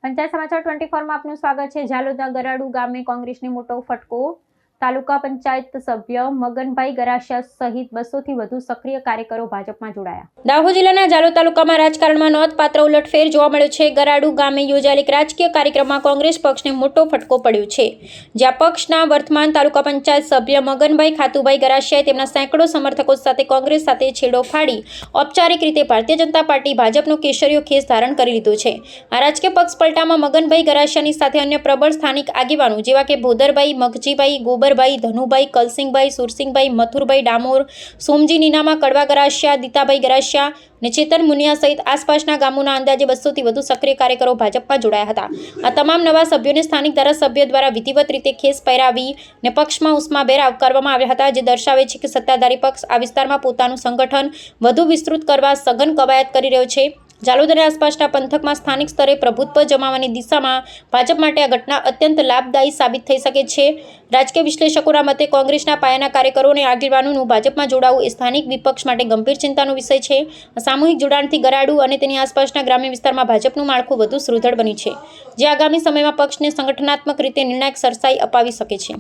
પંચાયત સમાચાર 24 માં આપનું સ્વાગત છે। ઝાલોદના ગરાડુ ગામે કોંગ્રેસને મોટો ફટકો। તાલુકા પંચાયત સભ્ય મગનભાઈ ગરાસિયા સહિત 200 થી વધુ સક્રિય કાર્યકરો ભાજપમાં જોડાયા। દાહોદ જિલ્લાના ઝાલોદ તાલુકામાં રાજકારણમાં નોંધપાત્ર ઉલટફેર જોવા મળ્યો છે। ગરાડુ ગામે યોજાયેલ રાજકીય કાર્યક્રમમાં કોંગ્રેસ પક્ષને મોટો ફટકો પડ્યો છે, જ્યાં પક્ષના વર્તમાન તાલુકા પંચાયત સભ્ય મગનભાઈ ખાતુભાઈ ગરાસિયાએ તેમના સેંકડો સમર્થકો સાથે કોંગ્રેસ સાથે છેડો ફાડી ઔપચારિક રીતે ભારતીય જનતા પાર્ટી ભાજપનો કેસરીયો ખેસ ધારણ કરી લીધો છે। આ રાજકીય પક્ષ પલટામાં મગનભાઈ ગરાસિયાની સાથે અન્ય પ્રબળ સ્થાનિક આગેવાનો જેવા કે ભોદરભાઈ, મગજીભાઈ, ગોબરભાઈ, ધનુભાઈ, કલસિંહભાઈ, સુરસિંહભાઈ, મથુરભાઈ ડામોર, સોમજી નીનામા, કડવા ગરાસિયા, દીતાભાઈ ગરાસિયા અને ચેતન મુનિયા સહિત આસપાસના ગામોના અંદાજે 200 થી વધુ સક્રિય કાર્યકરો ભાજપમાં જોડાયા હતા। આ તમામ નવા સભ્યોને સ્થાનિક ધારાસભ્ય દ્વારા વિધિવત રીતે ખેસ પહેરાવી ને પક્ષમાં ઉષ્માભેર આવકારવામાં આવ્યા હતા, જે દર્શાવે છે કે સત્તાધારી પક્ષ આ વિસ્તારમાં પોતાનું સંગઠન વધુ વિસ્તૃત કરવા સઘન કવાયત કરી રહ્યો છે। ઝાલોદ અને આસપાસના પંથકમાં સ્થાનિક સ્તરે પ્રભુત્વ જમાવવાની દિશામાં ભાજપ માટે આ ઘટના અત્યંત લાભદાયી સાબિત થઈ શકે છે। રાજકીય વિશ્લેષકોના મતે કોંગ્રેસના પાયાના કાર્યકરો અને આગેવાનોનું ભાજપમાં જોડાવું એ સ્થાનિક વિપક્ષ માટે ગંભીર ચિંતાનો વિષય છે। સામૂહિક જોડાણથી ગરાડુ અને તેની આસપાસના ગ્રામ્ય વિસ્તારમાં ભાજપનું માળખું વધુ સુદૃઢ બની છે, જે આગામી સમયમાં પક્ષને સંગઠનાત્મક રીતે નિર્ણાયક સરસાઈ અપાવી શકે છે।